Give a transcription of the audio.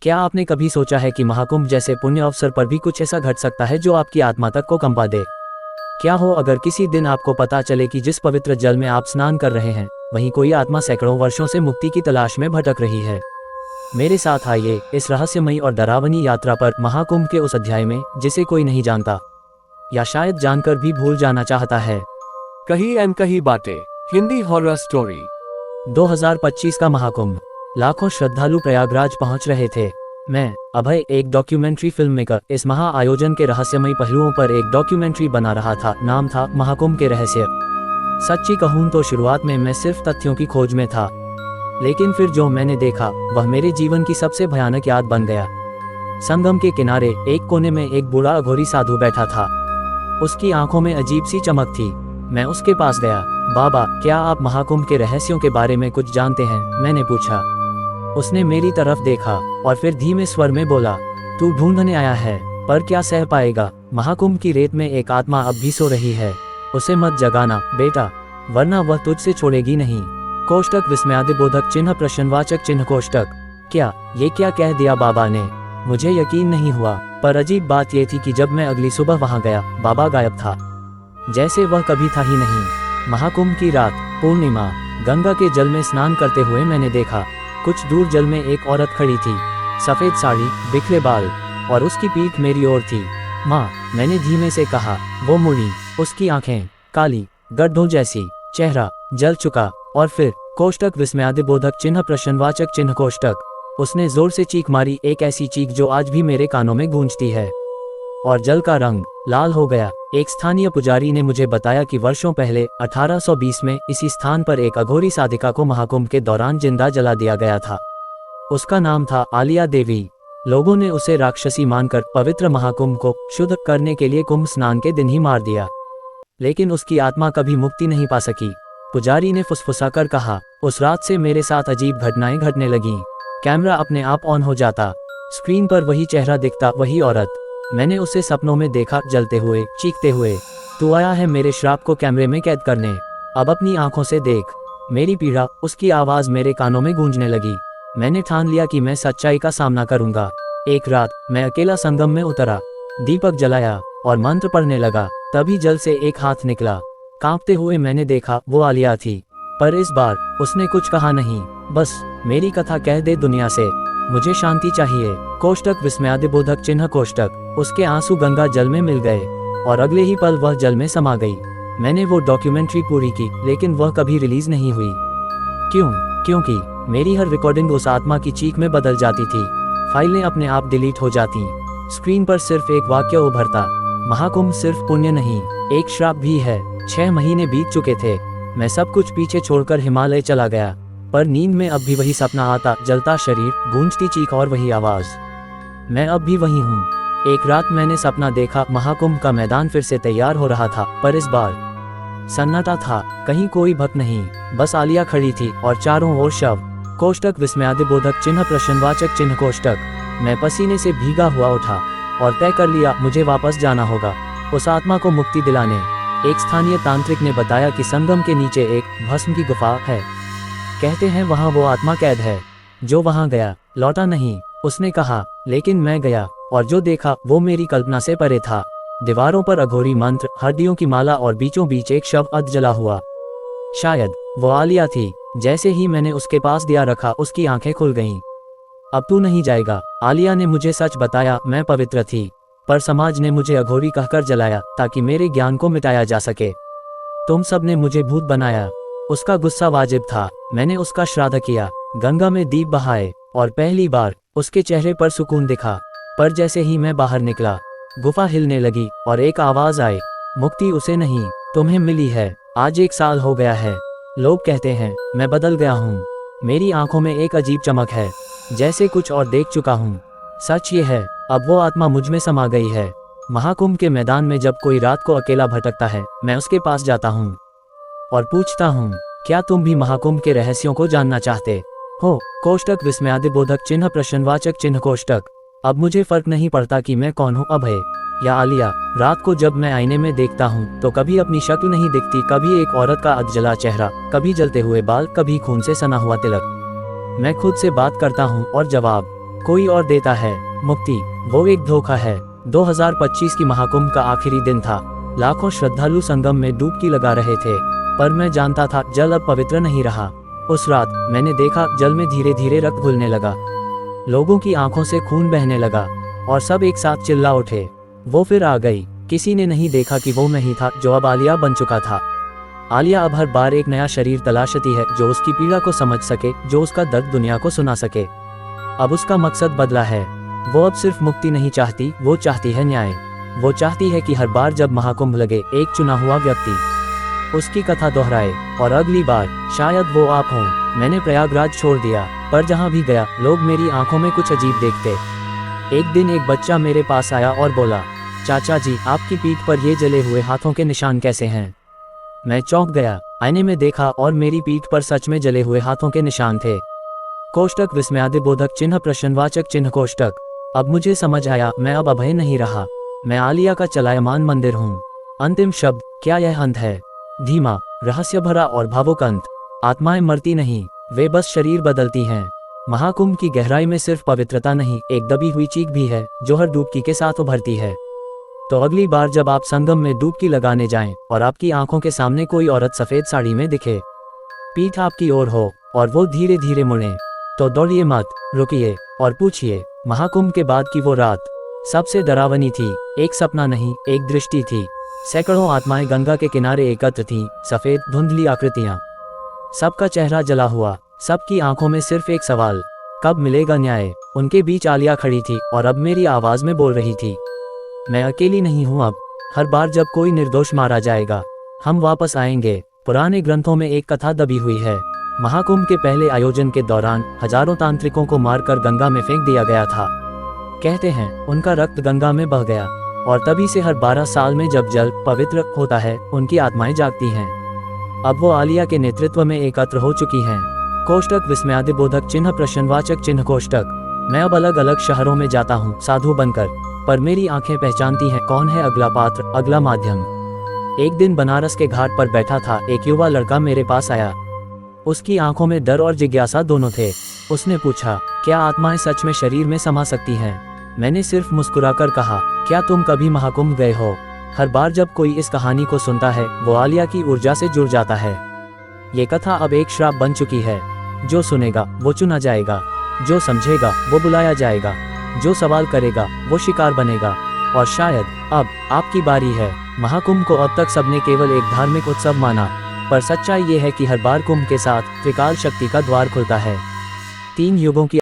क्या आपने कभी सोचा है कि महाकुंभ जैसे पुण्य अवसर पर भी कुछ ऐसा घट सकता है जो आपकी आत्मा तक को कंपा दे? क्या हो अगर किसी दिन आपको पता चले कि जिस पवित्र जल में आप स्नान कर रहे हैं, वहीं कोई आत्मा सैकड़ों वर्षों से मुक्ति की तलाश में भटक रही है। मेरे साथ आइए इस रहस्यमयी और डरावनी यात्रा पर, महाकुंभ के उस अध्याय में जिसे कोई नहीं जानता या शायद जानकर भी भूल जाना चाहता है। कही अनकही बातें, हिंदी हॉरर स्टोरी। 2025 का महाकुंभ। लाखों श्रद्धालु प्रयागराज पहुंच रहे थे। मैं अभय, एक डॉक्यूमेंट्री फिल्म मेकर, इस महा आयोजन के रहस्यमयी पहलुओं पर एक डॉक्यूमेंट्री बना रहा था। नाम था महाकुंभ के रहस्य। सच्ची कहूं तो शुरुआत में मैं सिर्फ तथ्यों की खोज में था, लेकिन फिर जो मैंने देखा वह मेरे जीवन की सबसे भयानक याद बन गया। संगम के किनारे एक कोने में एक बूढ़ा अघोरी साधु बैठा था। उसकी आंखों में अजीब सी चमक थी। मैं उसके पास गया। बाबा, क्या आप महाकुंभ के रहस्यों के बारे में कुछ जानते हैं? मैंने पूछा। उसने मेरी तरफ देखा और फिर धीमे स्वर में बोला, तू ढूंढने आया है, पर क्या सह पाएगा? महाकुंभ की रेत में एक आत्मा अब भी सो रही है। उसे मत जगाना बेटा, वरना वह तुझसे छोड़ेगी नहीं। कोष्टक विस्मयादिबोधक चिन्ह प्रश्नवाचक चिन्ह कोष्टक। क्या ये क्या कह दिया बाबा ने? मुझे यकीन नहीं हुआ, पर अजीब बात यह थी कि जब मैं अगली सुबह वहां गया, बाबा गायब था, जैसे वह कभी था ही नहीं। महाकुंभ की रात, पूर्णिमा, गंगा के जल में स्नान करते हुए मैंने देखा, कुछ दूर जल में एक औरत खड़ी थी, सफेद साड़ी, बिखरे बाल, और उसकी पीठ मेरी ओर थी। माँ, मैंने धीमे से कहा। वो मुड़ी, उसकी आंखें काली, गड्ढों जैसी, चेहरा जल चुका, और फिर कोष्टक विस्मयादिबोधक चिन्ह प्रश्नवाचक चिन्ह कोष्टक। उसने जोर से चीख मारी, एक ऐसी चीख जो आज भी मेरे कानों में गूंजती है, और जल का रंग लाल हो गया। एक स्थानीय पुजारी ने मुझे बताया कि वर्षों पहले 1820 में इसी स्थान पर एक अघोरी साधिका को महाकुंभ के दौरान जिंदा जला दिया गया था। उसका नाम था आलिया देवी। लोगों ने उसे राक्षसी मानकर पवित्र महाकुंभ को शुद्ध करने के लिए कुंभ स्नान के दिन ही मार दिया, लेकिन उसकी आत्मा कभी मुक्ति नहीं पा सकी। पुजारी ने फुसफुसाकर कहा। उस रात से मेरे साथ अजीब घटनाएं घटने लगीं। कैमरा अपने आप ऑन हो जाता, स्क्रीन पर वही चेहरा दिखता, वही औरत। मैंने उसे सपनों में देखा, जलते हुए, चीखते हुए। तू आया है मेरे श्राप को कैमरे में कैद करने, अब अपनी आंखों से देख मेरी पीड़ा। उसकी आवाज मेरे कानों में गूंजने लगी। मैंने ठान लिया कि मैं सच्चाई का सामना करूंगा। एक रात मैं अकेला संगम में उतरा, दीपक जलाया और मंत्र पढ़ने लगा। तभी जल से एक हाथ निकला। कांपते हुए मैंने देखा, वो आलिया थी, पर इस बार उसने कुछ कहा नहीं। बस मेरी कथा कह दे दुनिया से, मुझे शांति चाहिए। कोष्टक विस्मयादिबोधक चिन्ह कोष्टक। उसके आंसू गंगा जल में मिल गए और अगले ही पल वह जल में समा गई। मैंने वो डॉक्यूमेंट्री पूरी की, लेकिन वह कभी रिलीज नहीं हुई। क्यों? क्योंकि मेरी हर रिकॉर्डिंग उस आत्मा की चीख में बदल जाती थी। फाइलें अपने आप डिलीट हो जाती, स्क्रीन पर सिर्फ एक वाक्य उभरता, महाकुंभ सिर्फ पुण्य नहीं, एक श्राप भी है। 6 महीने बीत चुके थे। मैं सब कुछ पीछे छोड़कर हिमालय चला गया, पर नींद में अब भी वही सपना आता, जलता शरीर, गूंजती चीख और वही आवाज। मैं अब भी वही हूँ। एक रात मैंने सपना देखा, महाकुंभ का मैदान फिर से तैयार हो रहा था, पर इस बार सन्नाटा था। कहीं कोई भक्त नहीं, बस आलिया खड़ी थी और चारों ओर शव। कोष्टक विस्मयादिबोधक चिन्ह प्रश्नवाचक चिन्ह कोष्टक। मैं पसीने से भीगा हुआ उठा और तय कर लिया, मुझे वापस जाना होगा, उस आत्मा को मुक्ति दिलाने। एक स्थानीय तांत्रिक ने बताया कि संगम के नीचे एक भस्म की गुफा है। कहते हैं वहां वो आत्मा कैद है। जो वहां गया लौटा नहीं, उसने कहा। लेकिन मैं गया और जो देखा वो मेरी कल्पना से परे था। दीवारों पर अघोरी मंत्र, हड्डियों की माला और बीचों बीच एक शव अध जला हुआ। शायद वो आलिया थी। जैसे ही मैंने उसके पास दिया रखा, उसकी आंखें खुल गईं। अब तू नहीं जाएगा, आलिया ने मुझे सच बताया। मैं पवित्र थी, पर समाज ने मुझे अघोरी कहकर जलाया ताकि मेरे ज्ञान को मिटाया जा सके। तुम सब ने मुझे भूत बनाया। उसका गुस्सा वाजिब था। मैंने उसका श्राद्ध किया, गंगा में दीप बहाए, और पहली बार उसके चेहरे पर सुकून दिखा। पर जैसे ही मैं बाहर निकला, गुफा हिलने लगी और एक आवाज आई, मुक्ति उसे नहीं, तुम्हें मिली है। आज 1 साल हो गया है। लोग कहते हैं मैं बदल गया हूँ। मेरी आंखों में एक अजीब चमक है, जैसे कुछ और देख चुका हूँ। सच ये है, अब वो आत्मा मुझ में समा गई है। महाकुंभ के मैदान में जब कोई रात को अकेला भटकता है, मैं उसके पास जाता हूँ और पूछता हूँ, क्या तुम भी महाकुंभ के रहस्यों को जानना चाहते हो? कोष्टक विस्मयादिबोधक चिन्ह प्रश्नवाचक चिन्ह कोष्टक। अब मुझे फर्क नहीं पड़ता कि मैं कौन हूँ, अभय या आलिया। रात को जब मैं आईने में देखता हूँ तो कभी अपनी शक्ल नहीं दिखती, कभी एक औरत का अधजला चेहरा, कभी जलते हुए बाल, कभी खून से सना हुआ तिलक। मैं खुद से बात करता हूँ और जवाब कोई और देता है मुक्ति, वो एक धोखा है। 2025 की महाकुंभ का आखिरी दिन था। लाखों श्रद्धालु संगम में डुबकी लगा रहे थे, पर मैं जानता था जल अब पवित्र नहीं रहा। उस रात मैंने देखा जल में धीरे धीरे रक्त घुलने लगा, लोगों की आंखों से खून बहने लगा और सब एक साथ चिल्ला उठे, वो फिर आ गई। किसी ने नहीं देखा कि वो मैं ही था जो अब आलिया बन चुका था। आलिया अब हर बार एक नया शरीर तलाशती है जो उसकी पीड़ा को समझ सके, जो उसका दर्द दुनिया को सुना सके। अब उसका मकसद बदला है। वो अब सिर्फ मुक्ति नहीं चाहती, वो चाहती है न्याय। वो चाहती है कि हर बार जब महाकुंभ लगे, एक चुना हुआ व्यक्ति उसकी कथा दोहराए, और अगली बार शायद वो आप हों। मैंने प्रयागराज छोड़ दिया, पर जहाँ भी गया लोग मेरी आंखों में कुछ अजीब देखते। एक दिन एक बच्चा मेरे पास आया और बोला, चाचा जी, आपकी पीठ पर ये जले हुए हाथों के निशान कैसे हैं? मैं चौंक गया। आईने में देखा और मेरी पीठ पर सच में जले हुए हाथों के निशान थे। कोष्टक विस्मयादिबोधक चिन्ह प्रश्नवाचक चिन्ह कोष्टक। अब मुझे समझ आया, मैं अब अभय नहीं रहा, मैं आलिया का चलायमान मंदिर हूँ। अंतिम शब्द, क्या यह अंत है? धीमा, रहस्य भरा और भावुक अंत। आत्माएं मरती नहीं, वे बस शरीर बदलती हैं। महाकुंभ की गहराई में सिर्फ पवित्रता नहीं, एक दबी हुई चीख भी है जो हर डुबकी के साथ उभरती है। तो अगली बार जब आप संगम में डुबकी लगाने जाएं और आपकी आंखों के सामने कोई औरत सफेद साड़ी में दिखे, पीठ आपकी ओर हो और वो धीरे धीरे मुड़े, तो दौड़िए मत, रुकिए और पूछिए, महाकुंभ के बाद की वो रात सबसे डरावनी थी। एक सपना नहीं, एक दृष्टि थी। सैकड़ों आत्माएं गंगा के किनारे एकत्र थीं, सफेद धुंधली आकृतियां, सबका चेहरा जला हुआ, सबकी आंखों में सिर्फ एक सवाल, कब मिलेगा न्याय? उनके बीच आलिया खड़ी थी और अब मेरी आवाज में बोल रही थी, मैं अकेली नहीं हूं अब। हर बार जब कोई निर्दोष मारा जाएगा, हम वापस आएंगे। पुराने ग्रंथों में एक कथा दबी हुई है। महाकुंभ के पहले आयोजन के दौरान हजारों तांत्रिकों को मारकर गंगा में फेंक दिया गया था। कहते हैं उनका रक्त गंगा में बह गया, और तभी से हर 12 साल में जब जल पवित्र होता है, उनकी आत्माएं जागती हैं। अब वो आलिया के नेतृत्व में एकत्र हो चुकी हैं। कोष्टक विस्मयादिबोधक चिन्ह प्रश्नवाचक चिन्ह कोष्टक। मैं अब अलग अलग शहरों में जाता हूँ साधु बनकर, पर मेरी आंखें पहचानती हैं कौन है अगला पात्र, अगला माध्यम। एक दिन बनारस के घाट पर बैठा था एक युवा लड़का मेरे पास आया। उसकी आंखों में डर और जिज्ञासा दोनों थे। उसने पूछा, क्या आत्माएं सच में शरीर में समा सकती हैं? मैंने सिर्फ मुस्कुराकर कहा, क्या तुम कभी महाकुंभ गए हो? हर बार जब कोई इस कहानी को सुनता है, वो आलिया की ऊर्जा से जुड़ जाता है। ये कथा अब एक श्राप बन चुकी है। जो सुनेगा वो चुना जाएगा, जो समझेगा वो बुलाया जाएगा, जो सवाल करेगा वो शिकार बनेगा। और शायद अब आपकी बारी है। महाकुंभ को अब तक सबने केवल एक धार्मिक उत्सव माना, पर सच्चाई ये है कि हर बार कुंभ के साथ त्रिकाल शक्ति का द्वार खुलता है। 3 युगों की